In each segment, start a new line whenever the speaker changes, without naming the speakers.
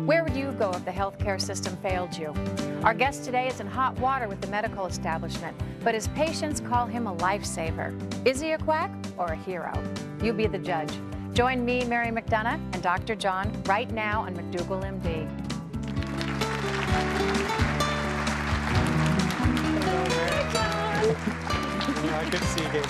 Where would you go if the healthcare system failed you? Our guest today is in hot water with the medical establishment, but his patients call him a lifesaver. Is he a quack or a hero? You be the judge. Join me, Mary McDougall, and Dr. John right now on McDougall, MD.
Good to see you again.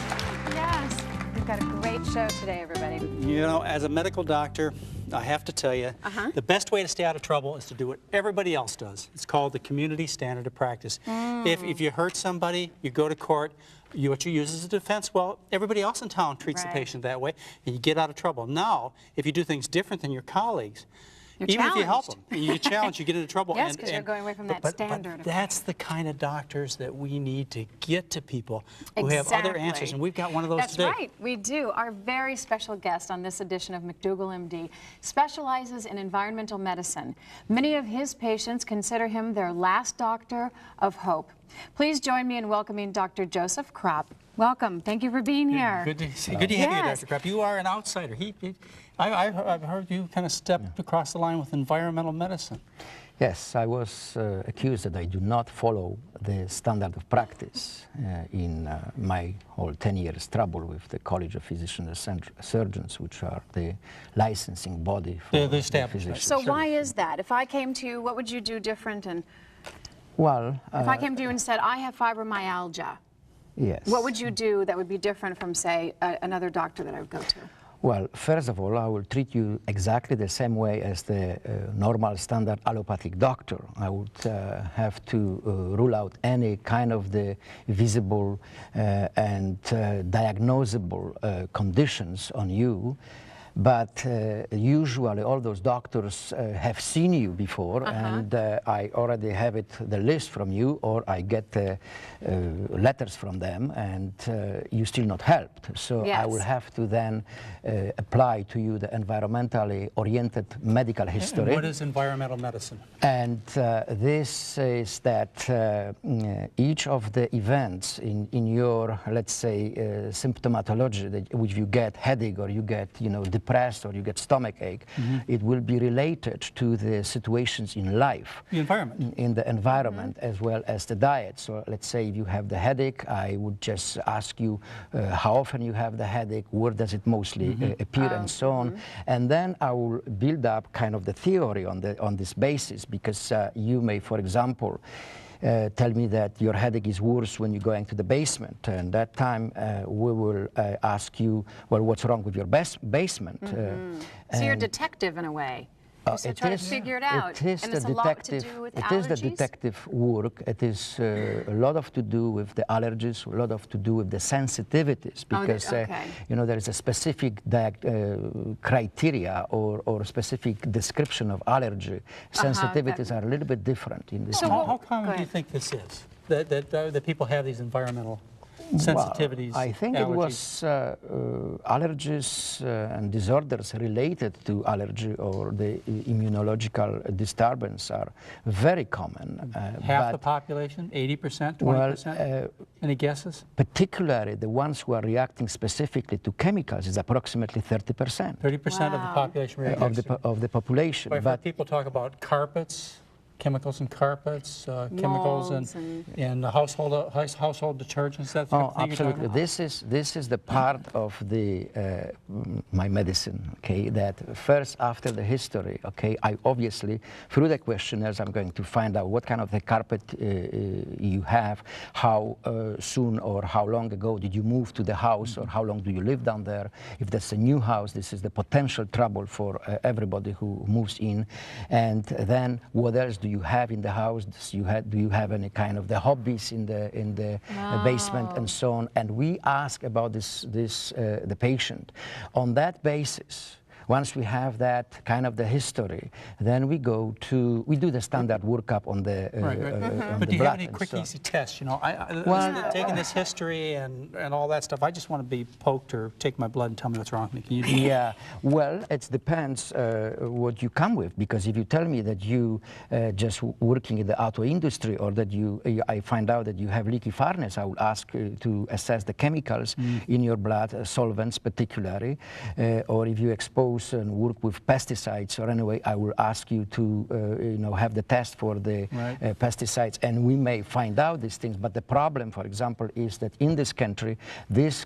Yes, we've got a great show today, everybody.
You know, as a medical doctor, I have to tell you, the best way to stay out of trouble is to do what everybody else does. It's called the community standard of practice. If you hurt somebody, you go to court, what you use as a defense, well, everybody else in town treats the patient that way, and you get out of trouble. Now, if you do things different than your colleagues, even if you help them, you get challenged, you get into trouble.
Yes, because you're going away from that standard.
But that's the kind of doctors that we need to get to people who have other answers, and we've got one of those today.
That's right, we do. Our very special guest on this edition of McDougall, MD, specializes in environmental medicine. Many of his patients consider him their last doctor of hope. Please join me in welcoming Dr. Joseph Kropp. Welcome. Thank you for being here.
Good to have you, Dr. Kropp. You are an outsider. I've heard you kind of stepped across the line with environmental medicine.
Yes, I was accused that I do not follow the standard of practice in my whole 10 years trouble with the College of Physicians and Surgeons, which are the licensing body for the physicians.
So why is that? If I came to you, what would you do different? And
well,
if I came to you and said, I have fibromyalgia,
yes,
what would you do that would be different from, say, another doctor that I would go to?
Well, first of all, I will treat you exactly the same way as the normal standard allopathic doctor. I would have to rule out any kind of the visible and diagnosable conditions on you. But usually all those doctors have seen you before, and I already have the list from you, or I get letters from them, and you still not helped. So I will have to then apply to you the environmentally oriented medical history.
And what is environmental medicine?
And this is that each of the events in your, let's say, symptomatology, which you get headache, or you get, depressed, or you get stomach ache, it will be related to the situations in life.
The environment.
In the environment, as well as the diet. So let's say if you have the headache, I would just ask you how often you have the headache, where does it mostly appear, and so on. And then I will build up kind of the theory on this basis, because you may, for example, tell me that your headache is worse when you're going to the basement, and that time we will ask you, well, what's wrong with your basement?
So you're a detective in a way. So try to figure it out.
It is
and it's a lot to do with allergies?
It is the detective work. It is a lot of to do with the allergies, a lot of to do with the sensitivities, because there is a specific criteria or specific description of allergy. Sensitivities are a little bit different in this.
So how common do you think this is, that people have these environmental sensitivities?
Well, I think it was allergies and disorders related to allergy or the immunological disturbance are very common.
Half the population, 80%, 20%? Any guesses?
Particularly the ones who are reacting specifically to chemicals is approximately 30%.
30% of the population reacts
of the population.
But people talk about carpets, chemicals in carpets, chemicals in household detergents, that sort of thing.
Absolutely. This is the part of the my medicine. Okay, that first after the history. Okay, I obviously through the questionnaires I'm going to find out what kind of the carpet you have, how soon or how long ago did you move to the house, or how long do you live down there. If that's a new house, this is the potential trouble for everybody who moves in, and then what else do you have in the house? Do you have any kind of the hobbies in the basement, and so on? And we ask about the patient. On that basis, once we have that kind of the history, then we do the standard workup on the
But do you have any quick, easy tests? Taking this history and all that stuff, I just want to be poked or take my blood and tell me what's wrong with me. Can you
well, it depends what you come with, because if you tell me that you just working in the auto industry, or that I find out that you have leaky furnace, I will ask to assess the chemicals in your blood, solvents particularly, or if you expose house and work with pesticides, or anyway, I will ask you to have the test for the pesticides, and we may find out these things. But the problem, for example, is that in this country, this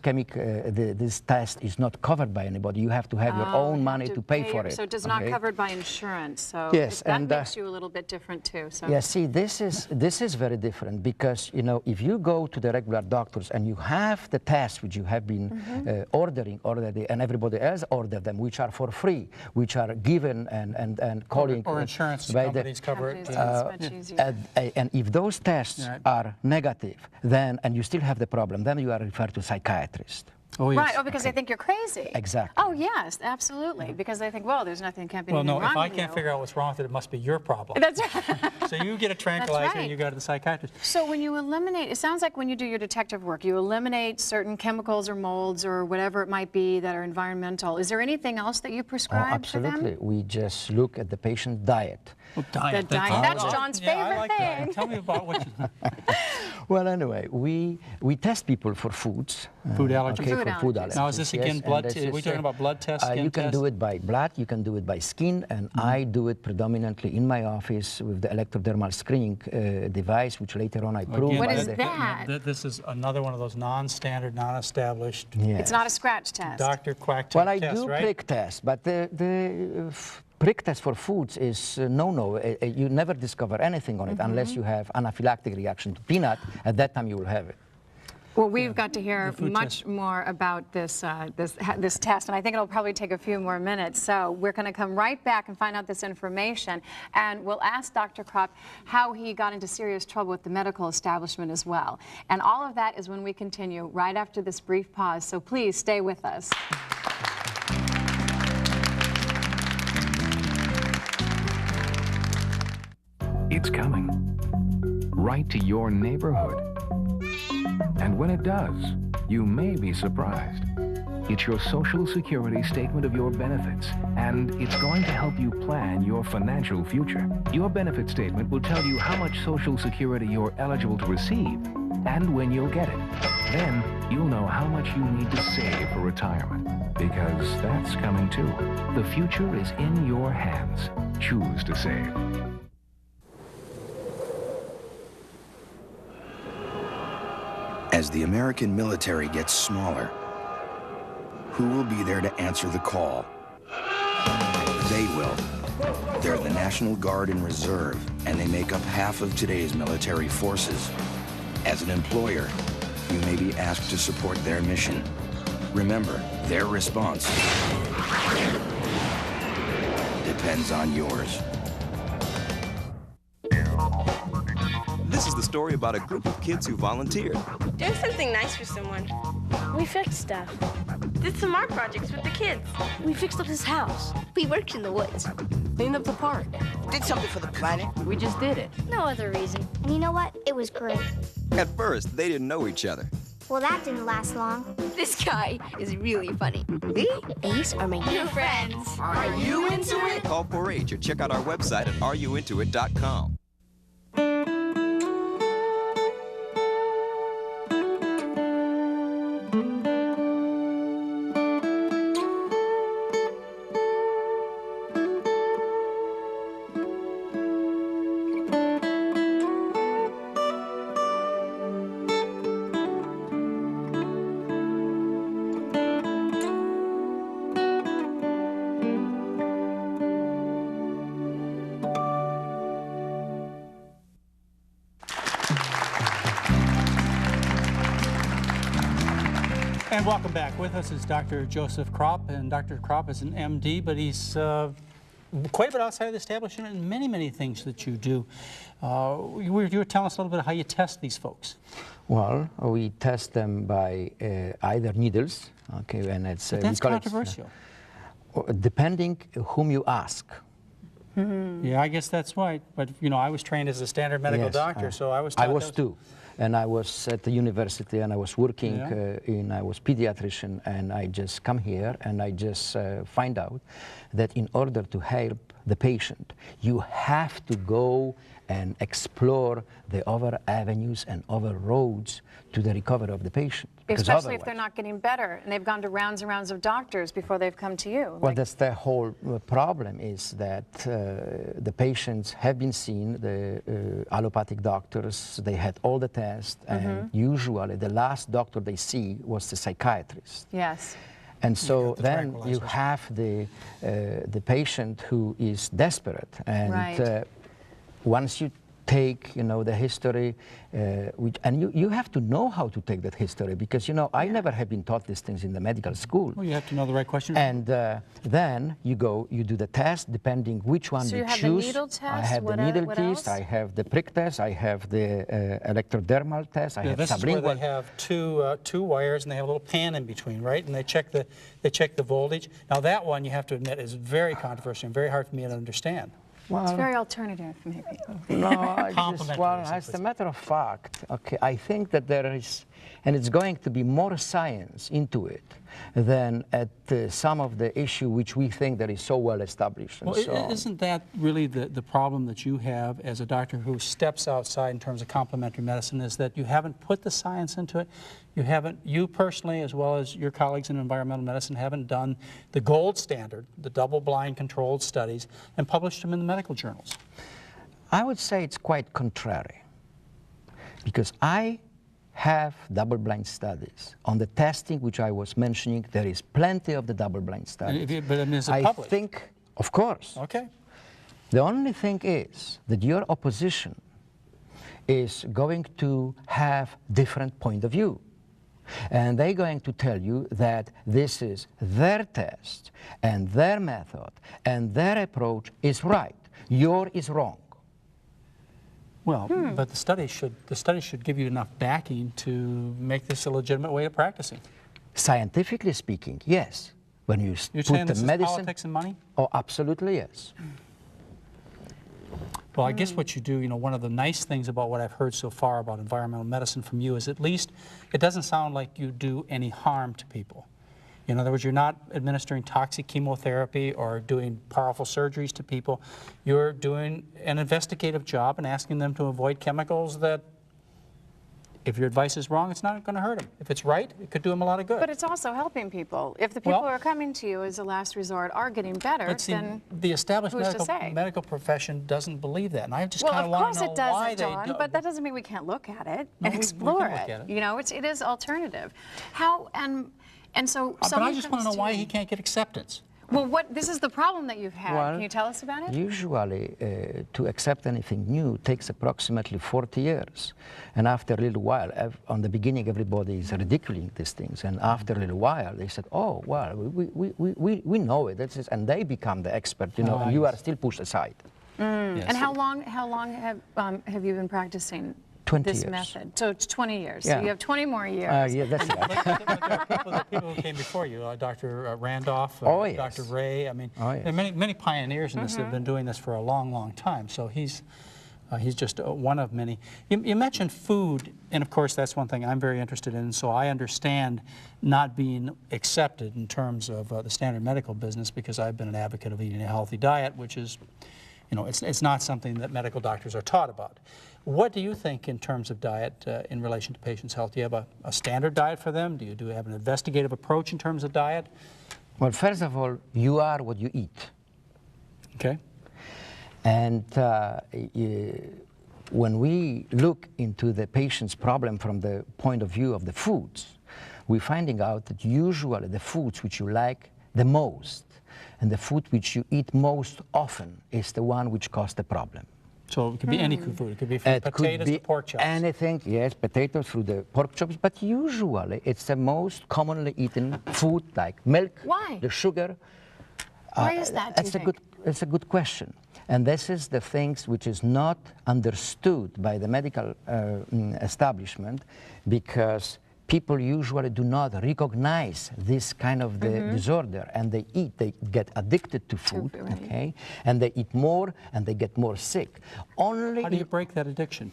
test is not covered by anybody. You have to have your own money to pay for it.
So it is not covered by insurance. So
yes,
that makes you a little bit different too. So.
Yeah, see, this is very different, because if you go to the regular doctors and you have the tests which you have been ordering already, and everybody else ordered them, which are for free, which are given and calling
or insurance companies cover it.
And if those tests are negative, then and you still have the problem, then you are referred to a psychiatrist.
Oh, yes.
Right, because they think you're crazy.
Exactly.
Oh, yes, absolutely. Because they think, well, there's nothing, can't be anything wrong with you.
Well, no, if I can't figure out what's wrong with it, it must be your problem.
That's right.
So you get a tranquilizer and you go to the psychiatrist.
So when you eliminate, it sounds like when you do your detective work, you eliminate certain chemicals or molds or whatever it might be that are environmental. Is there anything else that you prescribe to them?
Absolutely. We just look at the patient's diet.
Oh, diet.
That's John's favorite thing.
Tell me about what you...
Well, anyway, we test people for foods.
Food allergies.
Okay, food allergies.
Now, is this again blood? Are we talking about blood tests?
You can do it by blood, you can do it by skin, and I do it predominantly in my office with the electrodermal screening device, which later on I prove.
What is that?
This is another one of those non-standard, non-established.
Yes.
It's not a scratch test.
Dr. Quack
Well, I
test,
do
right?
prick tests, but the prick test for foods is no. You never discover anything on it unless you have anaphylactic reaction to peanut. At that time, you will have it.
Well, we've got to hear much more about this test, and I think it'll probably take a few more minutes. So we're going to come right back and find out this information, and we'll ask Dr. Kropp how he got into serious trouble with the medical establishment as well. And all of that is when we continue right after this brief pause. So please stay with us.
It's coming right to your neighborhood. And when it does, you may be surprised. It's your Social Security statement of your benefits, and it's going to help you plan your financial future. Your benefit statement will tell you how much Social Security you're eligible to receive and when you'll get it. Then you'll know how much you need to save for retirement, because that's coming too. The future is in your hands. Choose to save.
As the American military gets smaller, who will be there to answer the call? They will. They're the National Guard and Reserve, and they make up half of today's military forces. As an employer, you may be asked to support their mission. Remember, their response depends on yours.
This is the story about a group of kids who volunteered.
Doing something nice for someone. We fixed stuff. Did some art projects with the kids. We fixed up his house. We worked in the woods. Cleaned up the park.
Did something for the planet.
We just did it.
No other reason. And you know what? It was great.
At first, they didn't know each other.
Well, that didn't last long.
This guy is really funny. These are my new friends.
Are you into it?
Call 4-H or check out our website at areyouintoit.com.
And welcome back. With us is Dr. Joseph Kropp, and Dr. Kropp is an MD, but he's quite a bit outside of the establishment in many, many things that you do. You were telling us a little bit how you test these folks.
Well, we test them by either needles, okay, and it's
That's controversial.
Depending whom you ask.
Yeah, I guess that's right. But you know, I was trained as a standard medical doctor, so I was.
I was too, and I was at the university, and I was working I was pediatrician, and I just come here, and I just find out that in order to help the patient. You have to go and explore the other avenues and other roads to the recovery of the patient.
Especially if they're not getting better and they've gone to rounds and rounds of doctors before they've come to you.
Well, that's the whole problem, is that the patients have been seen, the allopathic doctors, they had all the tests, and usually the last doctor they see was the psychiatrist.
Yes.
And so then you have the patient who is desperate, and once you take, you know, the history, and you have to know how to take that history, because, you know, I never have been taught these things in the medical school.
Well, you have to know the right questions.
And then you go, you do the test, depending which one you choose.
So you have the needle test?
I have the needle test, I have the prick test, I have the electrodermal test, I have
this
sublingual.
is where they have two wires, and they have a little pan in between, right? And they check the voltage. Now that one, you have to admit, is very controversial and very hard for me to understand.
Well, it's very alternative, maybe.
No, as a matter of fact, okay, I think that there is, and it's going to be more science into it than at some of the issue which we think that is so well established.
Well, isn't that really the problem that you have as a doctor who steps outside in terms of complementary medicine, is that you haven't put the science into it? You personally, as well as your colleagues in environmental medicine, haven't done the gold standard, the double-blind controlled studies, and published them in the medical journals.
I would say it's quite contrary, because I have double-blind studies. On the testing which I was mentioning, there is plenty of the double-blind studies.
But is it published?
I think, of course.
Okay.
The only thing is that your opposition is going to have different point of view. And they're going to tell you that this is their test and their method and their approach is right. Yours is wrong.
Well, but the study should give you enough backing to make this a legitimate way of practicing.
Scientifically speaking, yes. When you
You're
put
saying
the
this
medicine,
is politics and money?
Oh, absolutely yes.
Well, I guess what you do, you know, one of the nice things about what I've heard so far about environmental medicine from you is at least it doesn't sound like you do any harm to people. In other words, you're not administering toxic chemotherapy or doing powerful surgeries to people. You're doing an investigative job and asking them to avoid chemicals that, if your advice is wrong, it's not going to hurt them. If it's right, it could do them a lot of good.
But it's also helping people. If the people who are coming to you as a last resort are getting better, then
the established
who's
medical profession doesn't believe that, and I just
well,
kind of want to know why they
John,
do.
but that doesn't mean we can't look at it and
we
explore
can look at it.
You know, it is alternative. How and so.
But I just want to know why he can't get acceptance.
Well, this is the problem that you've had. Can you tell us about it?
Usually, to accept anything new takes approximately 40 years. And after a little while, on the beginning, everybody is ridiculing these things. And after a little while, they said, oh, well, we know it. And they become the expert, you know, and you are still pushed aside.
Yes. And how long have you been practicing
20
this
years.
method? So it's 20 years.
Yeah.
So you have 20 more years.
Yeah, that's right.
But there are people who came before you, Dr. Randolph,
yes.
Dr. Ray. I mean, there are many pioneers in this that have been doing this for a long, long time. So he's just one of many. You mentioned food, and of course that's one thing I'm very interested in. So I understand not being accepted in terms of the standard medical business, because I've been an advocate of eating a healthy diet, which is, you know, it's not something that medical doctors are taught about. What do you think in terms of diet in relation to patients' health? Do you have a standard diet for them? Do you have an investigative approach in terms of diet?
Well, first of all, you are what you eat.
Okay.
And when we look into the patient's problem from the point of view of the foods, we're finding out that usually the foods which you like the most and the food which you eat most often is the one which causes the problem.
So it could be any food. It could be from potatoes to pork chops.
Anything, yes, potatoes through the pork chops, but usually it's the most commonly eaten food, like milk,
Why?
the sugar.
Why is that, do you think?
It's a good question. And this is the things which is not understood by the medical establishment, because people usually do not recognize this kind of the disorder, and they get addicted to food, okay? And they eat more, and they get more sick.
How do you break that addiction?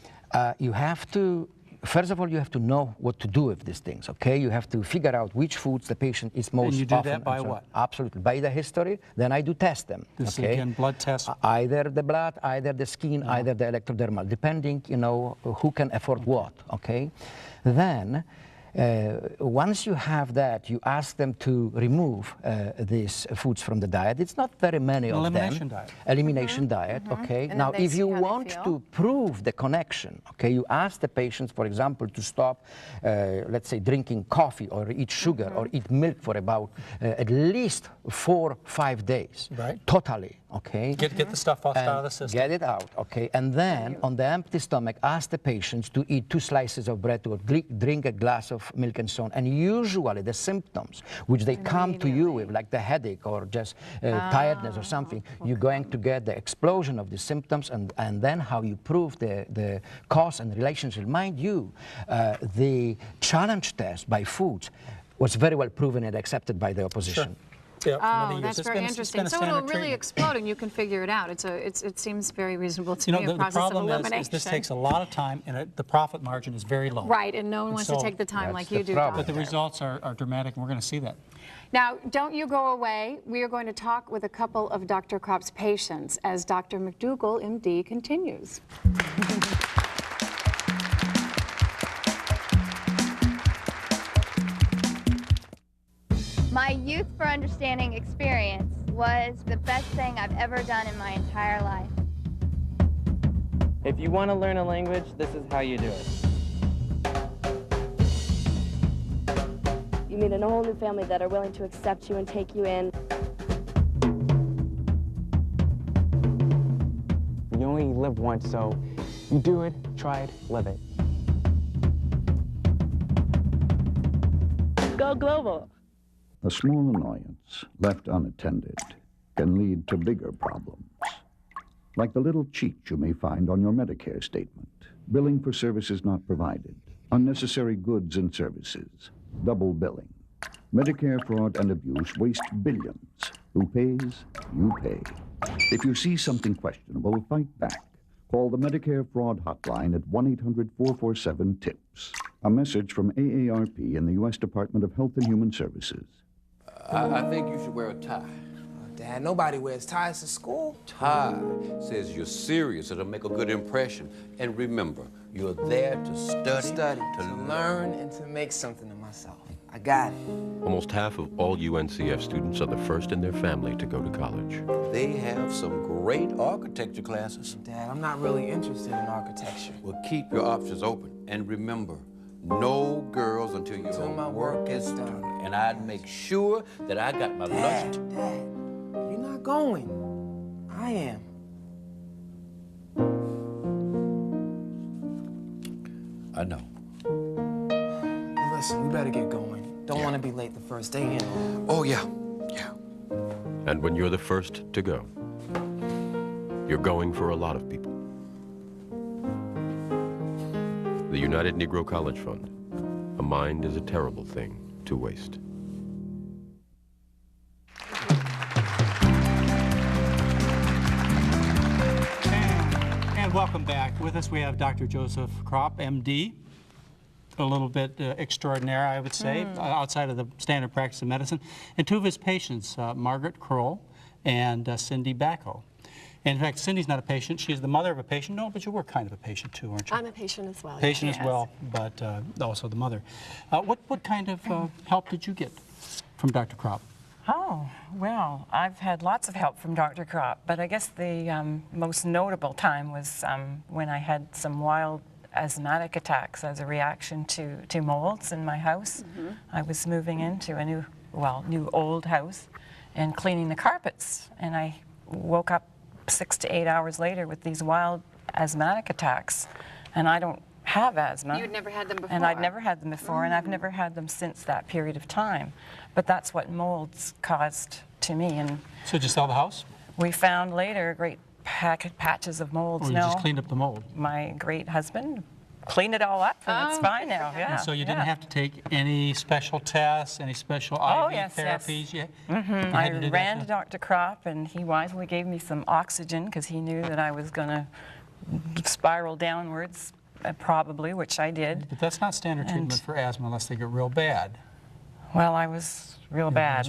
You have to first of all, you have to know what to do with these things, okay? You have to figure out which foods the patient is most often.
And you do that by what?
Absolutely, by the history. Then I do test them.
This
okay?
again, blood test.
Either the blood, either the skin, either the electrodermal, depending, you know, who can afford what, okay? Then, once you have that, you ask them to remove these foods from the diet. It's not very many of them.
Elimination diet.
Elimination diet, okay? Now, if you want to prove the connection, okay, you ask the patients, for example, to stop, let's say, drinking coffee or eat sugar or eat milk for about at least 4 or 5 days.
Right.
Totally, okay?
Get the stuff out of the system.
Get it out, okay? And then, on the empty stomach, ask the patients to eat 2 slices of bread or drink a glass of milk and so on. And usually the symptoms which they come to you with, like the headache or just tiredness or something, you're going to get the explosion of the symptoms, and then how you prove the cause and relationship. Mind you, the challenge test by foods was very well proven and accepted by the opposition.
Sure. Yeah,
oh, that's very interesting. So it'll really explode, and you can figure it out. It seems very reasonable to me, a process of elimination.
The problem is this takes a lot of time, and the profit margin is very low.
Right, and no one wants to take the time like you do, Doctor.
But the results are dramatic, and we're going to see that.
Now, don't you go away. We are going to talk with a couple of Dr. Kropp's patients as Dr. McDougall, MD, continues.
My Youth for Understanding experience was the best thing I've ever done in my entire life.
If you want to learn a language, this is how you do it.
You meet a whole new family that are willing to accept you and take you in.
You only live once, so you do it, try it, live it.
Go global.
A small annoyance, left unattended, can lead to bigger problems. Like the little cheat you may find on your Medicare statement. Billing for services not provided. Unnecessary goods and services. Double billing. Medicare fraud and abuse waste billions. Who pays? You pay. If you see something questionable, fight back. Call the Medicare Fraud Hotline at 1-800-447-TIPS. A message from AARP and the U.S. Department of Health and Human Services.
I think you should wear a tie.
Dad, nobody wears ties to school.
Tie says you're serious. It'll make a good impression. And remember, you're there to study,
to learn, and to make something of myself. I got it.
Almost half of all UNCF students are the first in their family to go to college.
They have some great architecture classes.
Dad, I'm not really interested in architecture.
Well, keep your options open. And remember, no girls until my work is done. And I'd make sure that I got my lunch.
Dad, you're not going. I am.
I know.
Listen, we better get going. Don't want to be late the first day, you know.
Oh, yeah.
And when you're the first to go, you're going for a lot of people. The United Negro College Fund. A mind is a terrible thing to waste.
And welcome back. With us we have Dr. Joseph Kropp, MD. A little bit extraordinary, I would say, outside of the standard practice of medicine. And 2 of his patients, Margaret Kroll and Cindy Bacco. And in fact, Cindy's not a patient. She's the mother of a patient. No, but you were kind of a patient too, aren't you?
I'm a patient as well.
Patient as well, but also the mother. What kind of help did you get from Dr. Kropp?
Oh, well, I've had lots of help from Dr. Kropp, but I guess the most notable time was when I had some wild asthmatic attacks as a reaction to molds in my house. I was moving into a new old house and cleaning the carpets, and I woke up 6 to 8 hours later with these wild asthmatic attacks, and I don't have asthma.
You'd never had them before?
And I'd never had them before, and I've never had them since that period of time. But that's what molds caused to me. And
so did you sell the house?
We found later great patches of molds.
Or you just cleaned up the mold?
My great husband cleaned it all up, and it's fine now, yeah.
And so you didn't have to take any special tests, any special IV therapies?
Yes. I ran to Dr. Kropp, and he wisely gave me some oxygen because he knew that I was going to spiral downwards probably, which I did.
But that's not standard treatment for asthma unless they get real bad.
Well, I was real bad.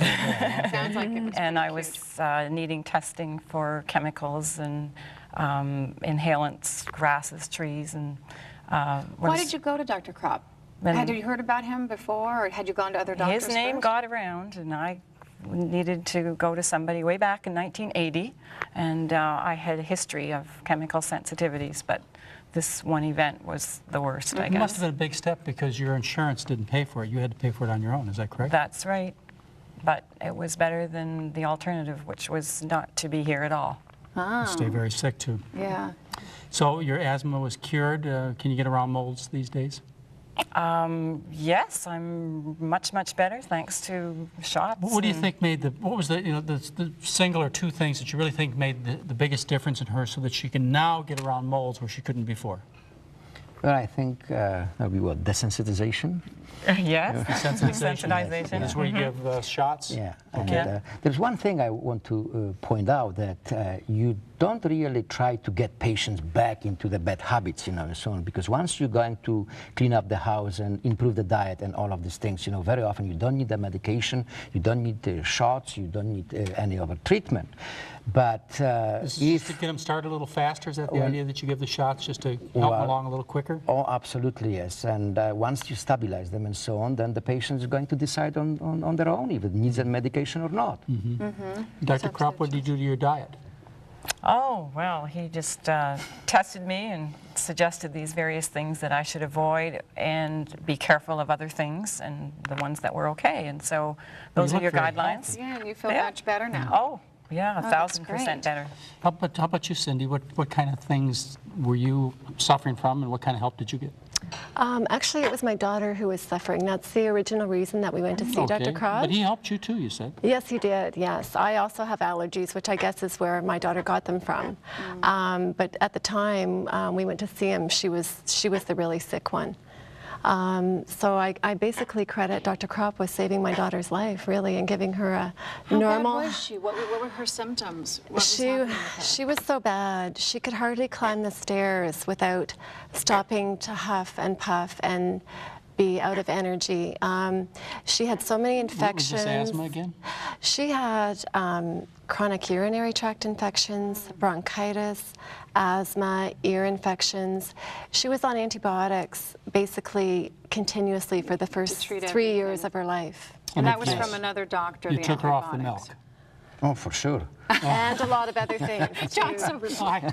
Sounds like it was
and I was needing testing for chemicals and inhalants, grasses, trees, and
Why did you go to Dr. Kropp? Had you heard about him before, or had you gone to other doctors
His name
first?
got around, and I needed to go to somebody way back in 1980, and I had a history of chemical sensitivities, but this one event was the worst, I guess.
It must have been a big step because your insurance didn't pay for it. You had to pay for it on your own, is that correct?
That's right, but it was better than the alternative, which was not to be here at all.
Oh.
Stay very sick, too.
Yeah.
So your asthma was cured. Can you get around molds these days?
Yes, I'm much, much better thanks to shots.
What do you think made what was the single or two things that you really think made the biggest difference in her so that she can now get around molds where she couldn't before?
Well, I think we were desensitization.
Yes,
desensitization. That's where you give shots?
Yeah.
Okay.
And, there's one thing I want to point out, that you don't really try to get patients back into the bad habits, and so on, because once you're going to clean up the house and improve the diet and all of these things, very often you don't need the medication, you don't need the shots, you don't need any other treatment. But
if to get them started a little faster, is that the idea that you give the shots just to help them along a little quicker?
Oh, absolutely, yes. And once you stabilize them and so on, then the patient is going to decide on their own if it needs a medication or not.
Mm-hmm. Mm-hmm. Dr. Kropp, what did you do to your diet?
Oh, well, he just tested me and suggested these various things that I should avoid and be careful of other things and the ones that were okay. And so those are your guidelines.
Yeah, and you feel much better now.
Oh, yeah, 1,000% better.
How about you, Cindy? What kind of things were you suffering from, and what kind of help did you get?
Actually, it was my daughter who was suffering. That's the original reason that we went to see Dr. Kropp.
But he helped you too, you said.
Yes, he did, yes. I also have allergies, which I guess is where my daughter got them from. But at the time we went to see him, she was the really sick one. So I basically credit Dr. Kropp with saving my daughter's life, really, and giving her a normal...
How bad was she? What were her symptoms?
She was so bad. She could hardly climb the stairs without stopping to huff and puff and be out of energy. She had so many infections.
What was this asthma again?
She had chronic urinary tract infections, bronchitis, asthma, ear infections. She was on antibiotics basically continuously for the first 3 years of her life.
And that was from another doctor.
You took her off the milk.
Oh, for sure.
And a lot of other things.
John's so resigned.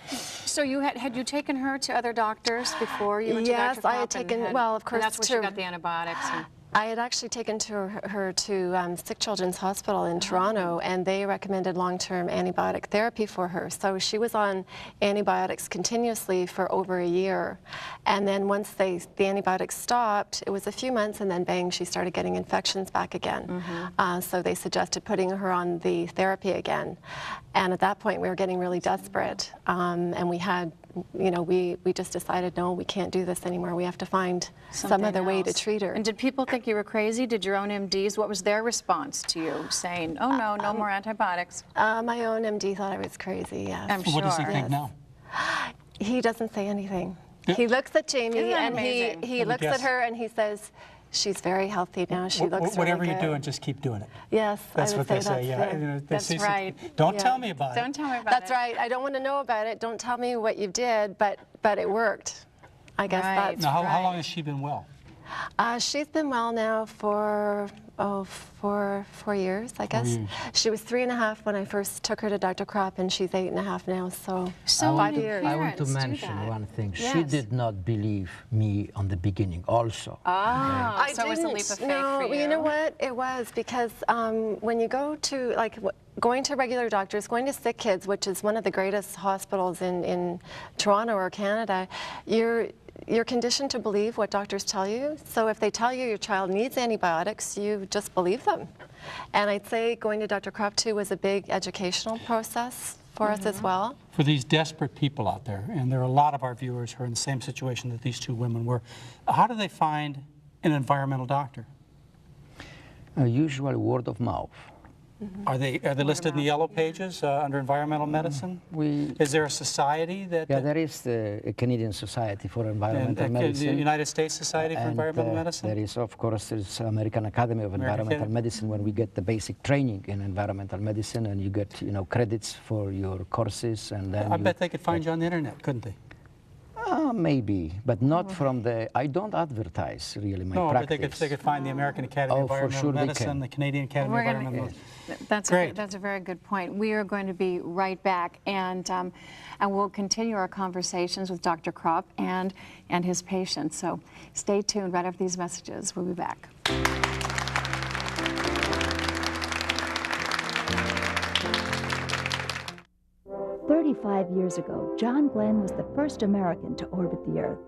So had you taken her to other doctors before you went to Dr. Kropp?
Yes, I had taken, well, of course.
And that's where she got the antibiotics.
I had actually taken her to Sick Children's Hospital in Toronto, and they recommended long-term antibiotic therapy for her. So she was on antibiotics continuously for over a year. And then once the antibiotics stopped, it was a few months, and then bang, she started getting infections back again. So they suggested putting her on the therapy again. And at that point, we were getting really desperate. And we had, we just decided, no, we can't do this anymore. We have to find some other way to treat her.
And did people think you were crazy? Did your own MDs? What was their response to you, saying, oh, no more antibiotics?
My own MD thought I was crazy, yes.
I'm sure.
What does he think now?
He doesn't say anything. He looks at Jamie, and he looks at her, and he says, she's very healthy now. She looks
whatever
really
you're
good.
doing, just keep doing it.
Yes,
that's what they say.
That's right.
Don't tell me about it.
Don't tell me about it.
That's right. I don't want to know about it. Don't tell me what you did, but it worked. I guess that's
now, how long has she been well?
She's been well now for 4 years, I guess.
4 years.
She was 3.5 when I first took her to Dr. Kropp, and she's 8.5 now, so 5 years.
I want to mention one thing. Yes. She did not believe me on the beginning also.
I
so it was a leap of faith for you.
You know what? It was because when you go to, going to regular doctors, going to Sick Kids, which is one of the greatest hospitals in Toronto or Canada, you're conditioned to believe what doctors tell you. So if they tell you your child needs antibiotics, you just believe them. And I'd say going to Dr. Kropp too was a big educational process for us as well.
For these desperate people out there, and there are a lot of our viewers who are in the same situation that these two women were, how do they find an environmental doctor?
Usually word of mouth.
Are they listed in the yellow pages under environmental medicine? Is there a society that?
Yeah, there is the Canadian Society for Environmental Medicine.
The United States Society for Environmental Medicine?
There is, of course, there's American Academy of Environmental Medicine, where we get the basic training in environmental medicine, and you get, credits for your courses, and then
I bet they could find you on the internet, couldn't they?
Maybe, but not from the. I don't advertise really my practice.
No, but they could find the American Academy of Environmental Medicine, the Canadian Academy of Environmental Medicine.
That's a very good point. We are going to be right back, and we'll continue our conversations with Dr. Kropp and his patients. So stay tuned. Right after these messages, we'll be back.
35 years ago, John Glenn was the first American to orbit the Earth.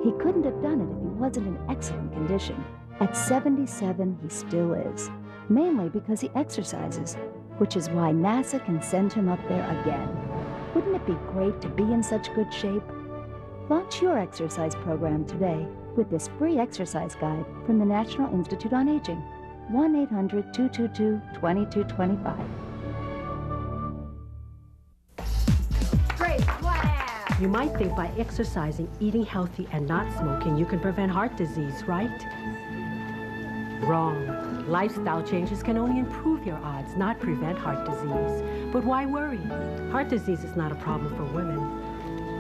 He couldn't have done it if he wasn't in excellent condition. At 77, he still is, mainly because he exercises, which is why NASA can send him up there again. Wouldn't it be great to be in such good shape? Launch your exercise program today with this free exercise guide from the National Institute on Aging. 1-800-222-2225.
You might think by exercising, eating healthy, and not smoking, you can prevent heart disease, right? Wrong. Lifestyle changes can only improve your odds, not prevent heart disease. But why worry? Heart disease is not a problem for women.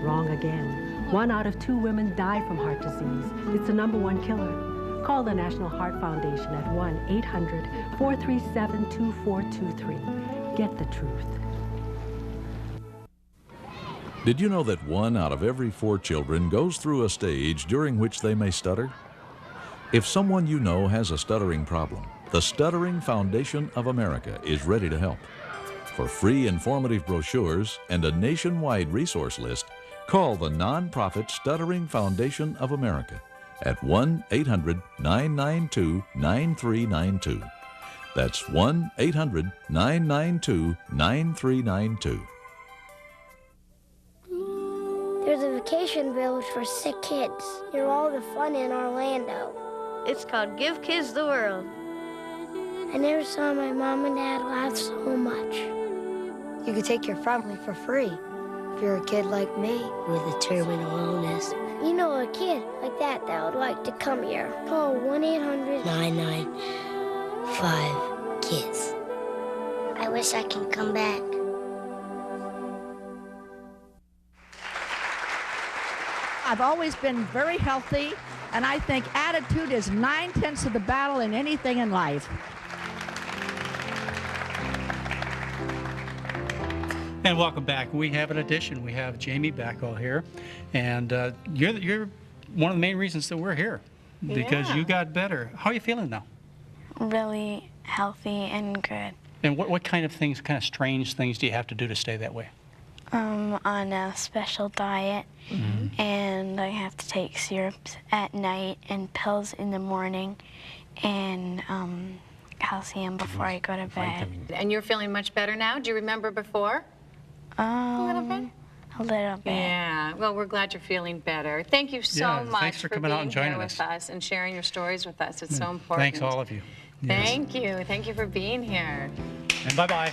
Wrong again. 1 out of 2 women die from heart disease. It's the #1 killer. Call the National Heart Foundation at 1-800-437-2423. Get the truth.
Did you know that 1 out of every 4 children goes through a stage during which they may stutter? If someone you know has a stuttering problem, the Stuttering Foundation of America is ready to help. For free informative brochures and a nationwide resource list, call the nonprofit Stuttering Foundation of America at 1-800-992-9392. That's 1-800-992-9392.
There's a vacation village for sick kids near all the fun in Orlando. It's called Give Kids the World. I never saw my mom and dad laugh so much. You could take your family for free if you're a kid like me with a terminal illness. You know a kid like that would like to come here. Call 1-800-995-KIDS. I wish I could come back.
I've always been very healthy, and I think attitude is 9/10 of the battle in anything in life.
And welcome back. We have an addition. We have Jamie McDougall here, and you're one of the main reasons that we're here, because you got better. How are you feeling now?
Really healthy and good.
And what kind of strange things do you have to do to stay that way?
On a special diet, and I have to take syrups at night and pills in the morning, and calcium before I go to bed.
And you're feeling much better now? Do you remember before?
A little bit. A little bit.
Yeah. Well, we're glad you're feeling better. Thank you so much
thanks for coming out and joining
here with us and sharing your stories with us. It's so important.
Thanks, all of you.
Thank you. Thank you for being here.
And bye-bye.